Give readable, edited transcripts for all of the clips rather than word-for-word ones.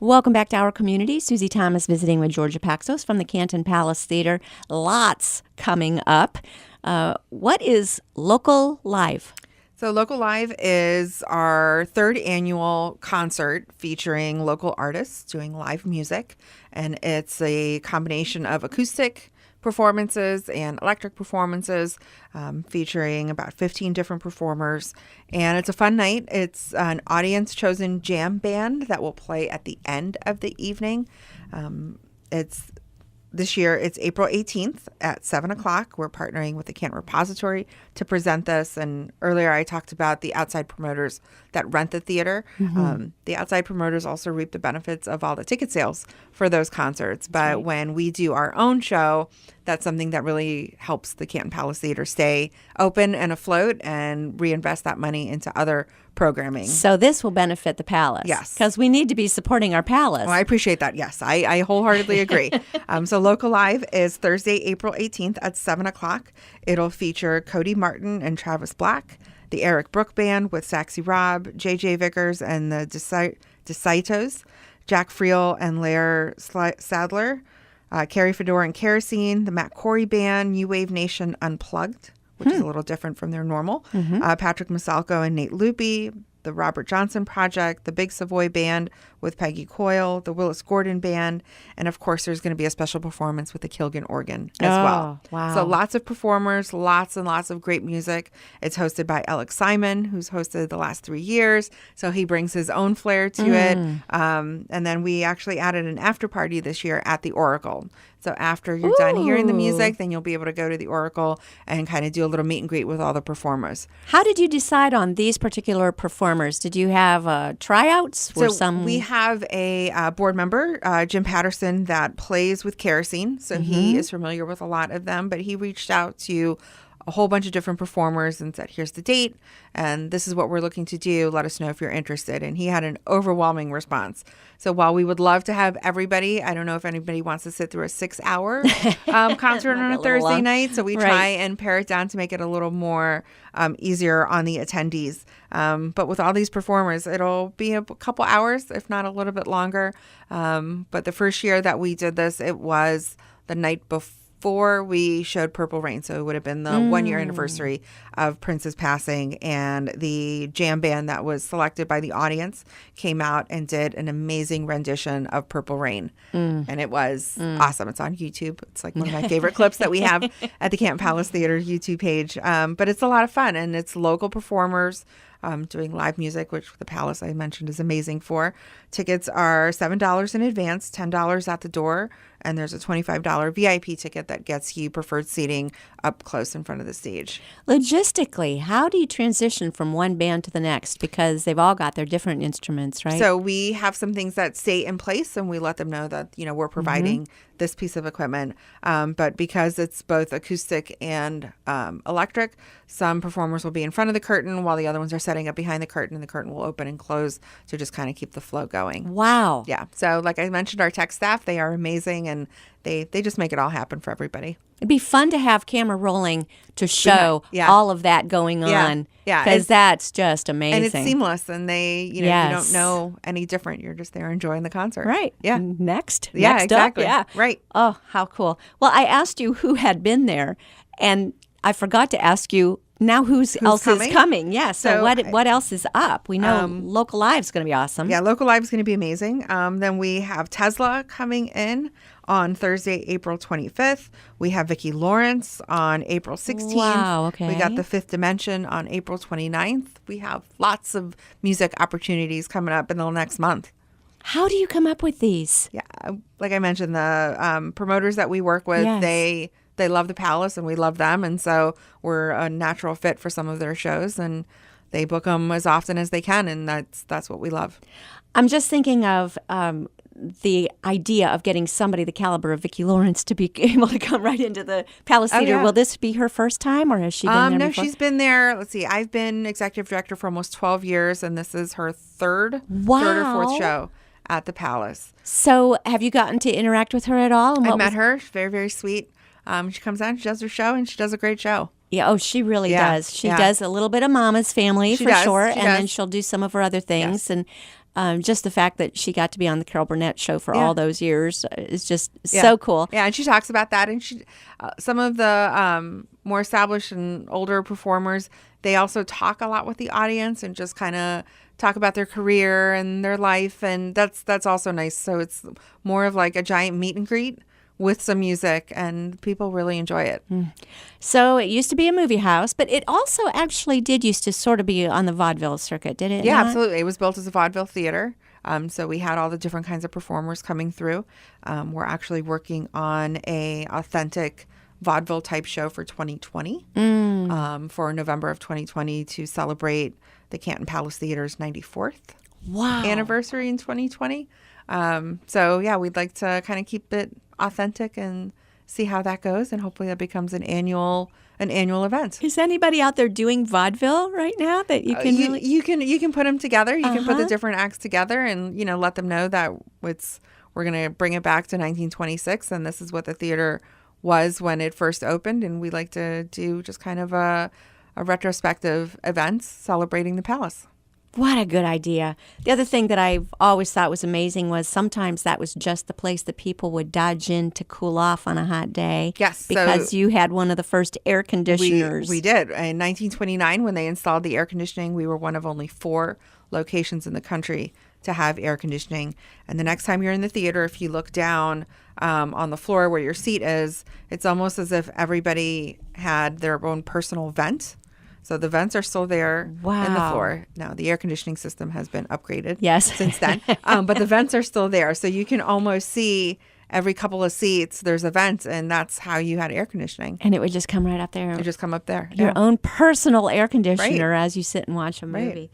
Welcome back to our community. Susie Thomas visiting with Georgia Paxos from the Canton Palace Theater. Lots coming up. What is Local Live? So Local Live is our third annual concert featuring local artists doing live music. And it's a combination of acoustic performances and electric performances, featuring about 15 different performers. And it's a fun night. It's an audience-chosen jam band that will play at the end of the evening. This year, it's April 18th at 7 o'clock. We're partnering with the Canton Repository to present this. And earlier I talked about the outside promoters that rent the theater. Mm-hmm. The outside promoters also reap the benefits of all the ticket sales for those concerts. But when we do our own show, that's something that really helps the Canton Palace Theater stay open and afloat and reinvest that money into other programming. So this will benefit the Palace. Yes. Because we need to be supporting our Palace. Oh, I appreciate that. Yes, I wholeheartedly agree. So Local Live is Thursday, April 18th at 7 o'clock. It'll feature Cody Martin and Travis Black, the Eric Brook Band with Saxy Rob, J.J. Vickers and the DeCitos, Jack Friel and Lair Sadler, Carrie Fedor and Kerosene, the Matt Corey Band, New Wave Nation Unplugged, which is a little different from their normal, Patrick Masalco and Nate Loopy, the Robert Johnson Project, the Big Savoy Band with Peggy Coyle, the Willis Gordon Band, and of course there's going to be a special performance with the Kilgan Organ as well. Wow. So lots of performers, lots and lots of great music. It's hosted by Alex Simon, who's hosted the last 3 years, so he brings his own flair to it. And then we actually added an after party this year at the Oracle. So after you're done hearing the music, then you'll be able to go to the Oracle and kind of do a little meet and greet with all the performers. How did you decide on these particular performers? Did you have tryouts? We have a board member, Jim Patterson, that plays with Kerosene. So he is familiar with a lot of them, but he reached out to a whole bunch of different performers and said, here's the date, and this is what we're looking to do. Let us know if you're interested. And he had an overwhelming response. So while we would love to have everybody, I don't know if anybody wants to sit through a 6-hour concert on a Thursday night. So we try and pare it down to make it a little more easier on the attendees. But with all these performers, it'll be a couple hours, if not a little bit longer. But the first year that we did this, it was the night before we showed Purple Rain. So it would have been the 1-year anniversary of Prince's passing, and the jam band that was selected by the audience came out and did an amazing rendition of Purple Rain. And it was awesome. It's on YouTube. It's like one of my favorite clips that we have at the Canton Palace Theater YouTube page. But it's a lot of fun, and it's local performers doing live music, which the Palace I mentioned is amazing for. Tickets are $7 in advance, $10 at the door, and there's a $25 VIP ticket that gets you preferred seating up close in front of the stage. Logistically, how do you transition from one band to the next? Because they've all got their different instruments, right? So we have some things that stay in place, and we let them know that, we're providing this piece of equipment. But because it's both acoustic and electric, some performers will be in front of the curtain while the other ones are setting up behind the curtain, and the curtain will open and close to just kind of keep the flow going. Wow. Yeah. So like I mentioned, our tech staff, they are amazing, and they just make it all happen for everybody. It'd be fun to have camera rolling to show all of that going on. Yeah. Because that's just amazing. And it's seamless, and you don't know any different. You're just there enjoying the concert. Right. Yeah. Next exactly. up. Yeah. Right. Oh, how cool. Well, I asked you who had been there, and I forgot to ask you now who's else is coming. Yeah. So what else is up? We know Local Live's going to be awesome. Yeah, Local Live is going to be amazing. Then we have Tesla coming in on Thursday, April 25th. We have Vicki Lawrence on April 16th. Wow, okay. We got The Fifth Dimension on April 29th. We have lots of music opportunities coming up in the next month. How do you come up with these? Yeah, like I mentioned, the promoters that we work with, they love the Palace, and we love them. And so we're a natural fit for some of their shows, and they book them as often as they can. And that's what we love. I'm just thinking of the idea of getting somebody the caliber of Vicki Lawrence to be able to come right into the Palace Theater. Yeah. Will this be her first time, or has she been there before? No, she's been there. Let's see. I've been executive director for almost 12 years, and this is her third or fourth show at the Palace. So have you gotten to interact with her at all? I met her. She's very, very sweet. She comes out, she does her show, and she does a great show. Yeah, oh, she really does. She does a little bit of Mama's Family for sure, and then she'll do some of her other things. Yes. And just the fact that she got to be on the Carol Burnett show for all those years is just so cool. Yeah, and she talks about that. And she, some of the more established and older performers, they also talk a lot with the audience and just kind of talk about their career and their life. And that's also nice. So it's more of like a giant meet and greet with some music, and people really enjoy it. So it used to be a movie house, but it also actually did used to sort of be on the vaudeville circuit, did it? Yeah, not? absolutely. It was built as a vaudeville theater. So we had all the different kinds of performers coming through. We're actually working on a authentic vaudeville type show for 2020, for November of 2020 to celebrate the Canton Palace Theater's 94th anniversary in 2020. So yeah, we'd like to kind of keep it authentic and see how that goes, and hopefully that becomes an annual event. Is anybody out there doing vaudeville right now that you can you can put them together? You can put the different acts together, and let them know that we're going to bring it back to 1926, and this is what the theater was when it first opened, and we like to do just kind of a retrospective event celebrating the palace. What a good idea. The other thing that I've always thought was amazing was sometimes that was just the place that people would dodge in to cool off on a hot day. Yes. Because you had one of the first air conditioners. We did. In 1929, when they installed the air conditioning, we were one of only 4 locations in the country to have air conditioning. And the next time you're in the theater, if you look down on the floor where your seat is, it's almost as if everybody had their own personal vent. So the vents are still there in the floor. Now, the air conditioning system has been upgraded since then. But the vents are still there. So you can almost see every couple of seats, there's a vent, and that's how you had air conditioning. And it would just come right up there. It would just come up there. Your own personal air conditioner as you sit and watch a movie.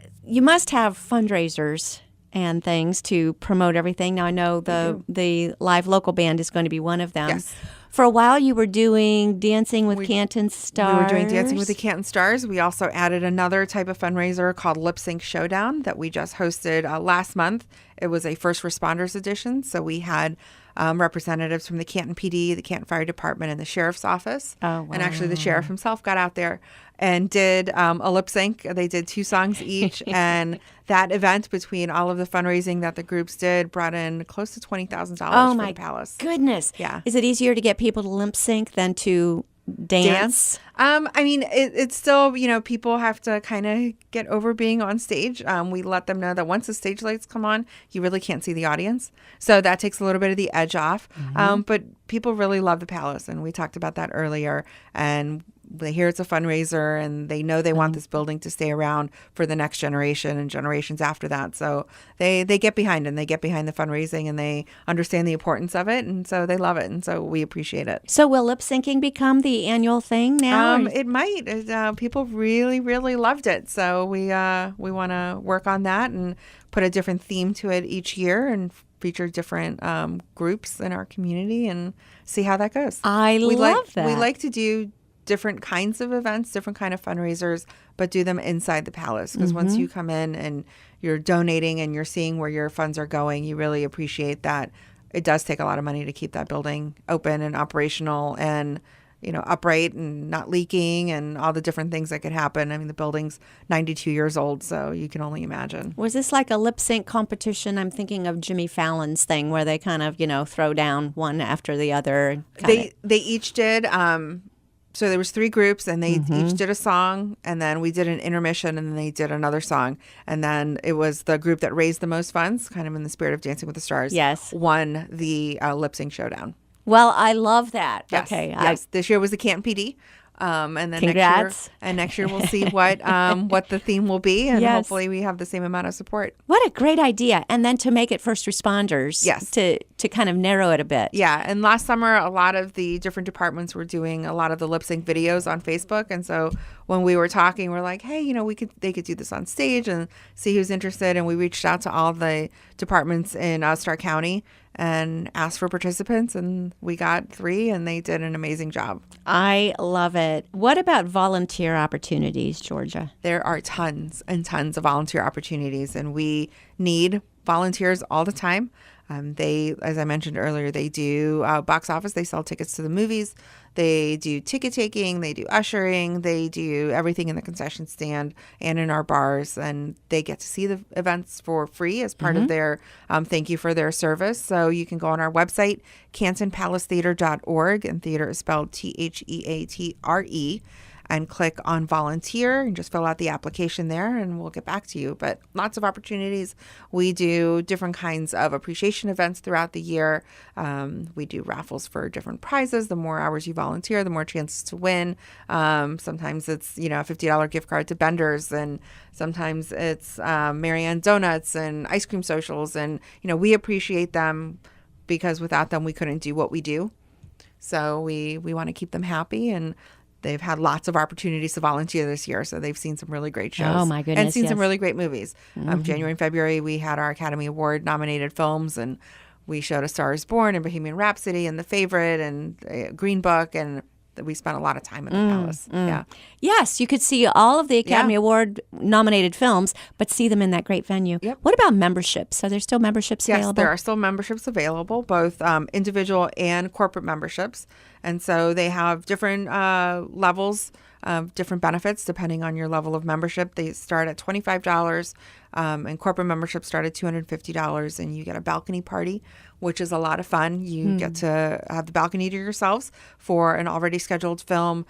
Right. You must have fundraisers and things to promote everything. Now, I know the live local band is going to be one of them. Yes. For a while, you were doing Dancing with Canton Stars. We were doing Dancing with the Canton Stars. We also added another type of fundraiser called Sync Showdown that we just hosted last month. It was a first responders edition. So we had representatives from the Canton PD, the Canton Fire Department, and the Sheriff's Office. Oh, wow. And actually the Sheriff himself got out there and did a lip sync. They did 2 songs each. And that event, between all of the fundraising that the groups did, brought in close to $20,000 for the palace. Goodness. Yeah. Is it easier to get people to lip sync than to dance? I mean, it's still, people have to kind of get over being on stage. We let them know that once the stage lights come on, you really can't see the audience. So that takes a little bit of the edge off. But people really love the palace. And we talked about that earlier. And they hear it's a fundraiser, and they know they want this building to stay around for the next generation and generations after that. So they get behind it, and they get behind the fundraising, and they understand the importance of it, and so they love it, and so we appreciate it. So will lip syncing become the annual thing now? It might. People really, really loved it, so we want to work on that and put a different theme to it each year and feature different groups in our community and see how that goes. I love that. We like to do different kinds of events, different kind of fundraisers, but do them inside the palace, because once you come in and you're donating and you're seeing where your funds are going, you really appreciate that. It does take a lot of money to keep that building open and operational and upright and not leaking and all the different things that could happen. I mean, the building's 92 years old, so you can only imagine. Was this like a lip sync competition? I'm thinking of Jimmy Fallon's thing where they kind of throw down one after the other. They each did. So there was 3 groups, and they each did a song, and then we did an intermission, and then they did another song. And then it was the group that raised the most funds, kind of in the spirit of Dancing with the Stars, won the Sync Showdown. Well, I love that. Yes. Okay. Yes. This year was the Canton PD. And then Congrats. next year we'll see what the theme will be, and hopefully we have the same amount of support. What a great idea. And then to make it first responders, to kind of narrow it a bit. Yeah, and last summer a lot of the different departments were doing a lot of the lip sync videos on Facebook, and so when we were talking, we're like, hey, they could do this on stage and see who's interested, and we reached out to all the departments in Stark County and asked for participants, and we got 3, and they did an amazing job. I love it. What about volunteer opportunities, Georgia? There are tons and tons of volunteer opportunities, and we need volunteers all the time. They, as I mentioned earlier, they do box office. They sell tickets to the movies. They do ticket taking. They do ushering. They do everything in the concession stand and in our bars. And they get to see the events for free as part of their thank you for their service. So you can go on our website, cantonpalacetheater.org, and theater is spelled THEATRE, and click on volunteer and just fill out the application there and we'll get back to you. But lots of opportunities. We do different kinds of appreciation events throughout the year. We do raffles for different prizes. The more hours you volunteer, the more chances to win. Sometimes it's, a $50 gift card to Bender's, and sometimes it's Marianne Donuts and ice cream socials. And, we appreciate them because without them, we couldn't do what we do. So we want to keep them happy, and they've had lots of opportunities to volunteer this year, so they've seen some really great shows. Oh, my goodness, and seen some really great movies. January and February, we had our Academy Award nominated films, and we showed A Star is Born and Bohemian Rhapsody and The Favorite and Green Book, and we spent a lot of time in the Palace. Yeah. Yes, you could see all of the Academy Award nominated films, but see them in that great venue. Yep. What about memberships? Are there still memberships available? Yes, there are still memberships available, both individual and corporate memberships. And so they have different levels of different benefits depending on your level of membership. They start at $25, and corporate memberships start at $250, and you get a balcony party, which is a lot of fun. You get to have the balcony to yourselves for an already scheduled film.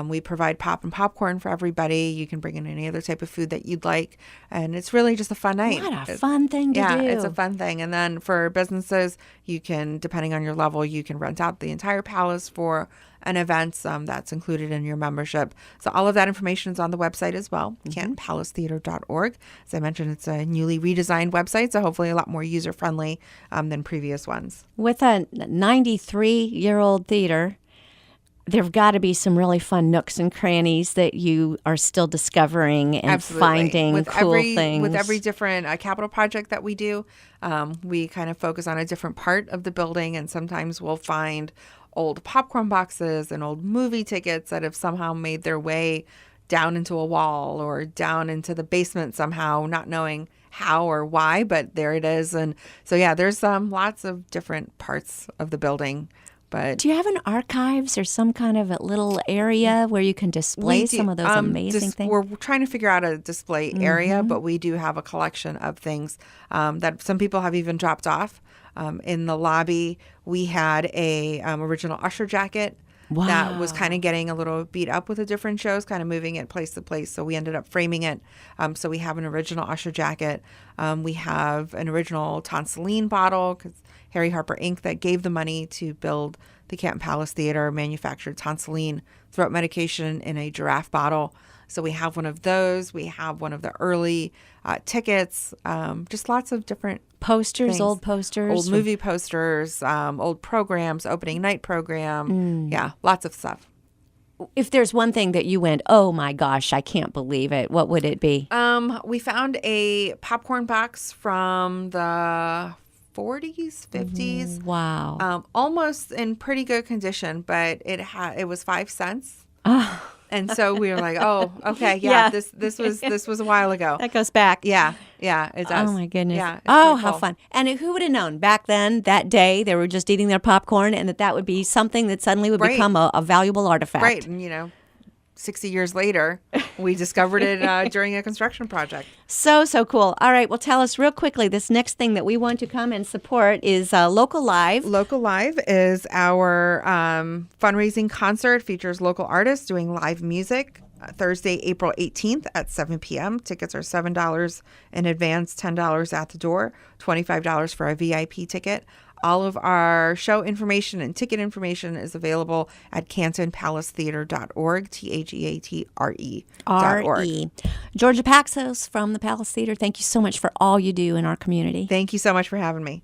We provide pop and popcorn for everybody. You can bring in any other type of food that you'd like. And it's really just a fun night. What a fun thing to do. Yeah, it's a fun thing. And then for businesses, you can, depending on your level, you can rent out the entire palace for an event that's included in your membership. So all of that information is on the website as well, cantonpalacetheater.org. As I mentioned, it's a newly redesigned website, so hopefully a lot more user-friendly than previous ones. With a 93-year-old theater, there've got to be some really fun nooks and crannies that you are still discovering and Absolutely. Finding with cool things. With every different capital project that we do, we kind of focus on a different part of the building, and sometimes we'll find old popcorn boxes and old movie tickets that have somehow made their way down into a wall or down into the basement somehow, not knowing how or why, but there it is. And so, there's lots of different parts of the building. But do you have an archives or some kind of a little area where you can display some of those amazing things? We're trying to figure out a display area, but we do have a collection of things that some people have even dropped off. In the lobby, we had a original Usher jacket that was kind of getting a little beat up with the different shows, kind of moving it place to place. So we ended up framing it. So we have an original Usher jacket. We have an original Tonsilline bottle, because Harry Harper Inc. that gave the money to build the Canton Palace Theater manufactured Tonsilline throat medication in a giraffe bottle. So we have one of those. We have one of the early tickets, just lots of different posters, things. Old posters, old movie posters, old programs, opening night program. Yeah, lots of stuff. If there's one thing that you went, oh my gosh, I can't believe it, what would it be? We found a popcorn box from the 40s, 50s. Wow. Almost in pretty good condition, but it was 5 cents. Oh. And so we were like, oh, okay, yeah. This was a while ago. That goes back. Yeah, it does. Oh my goodness. Yeah, how fun. And who would have known back then, that day, they were just eating their popcorn, and that would be something that suddenly would become a valuable artifact. Right, and 60 years later, we discovered it during a construction project. So cool. All right, well, tell us real quickly, this next thing that we want to come and support is Local Live. Local Live is our fundraising concert, features local artists doing live music. Thursday, April 18th at 7 p.m. Tickets are $7 in advance, $10 at the door, $25 for a VIP ticket. All of our show information and ticket information is available at cantonpalacetheater.org, THEATRE.org. Georgia Paxos from the Palace Theater, thank you so much for all you do in our community. Thank you so much for having me.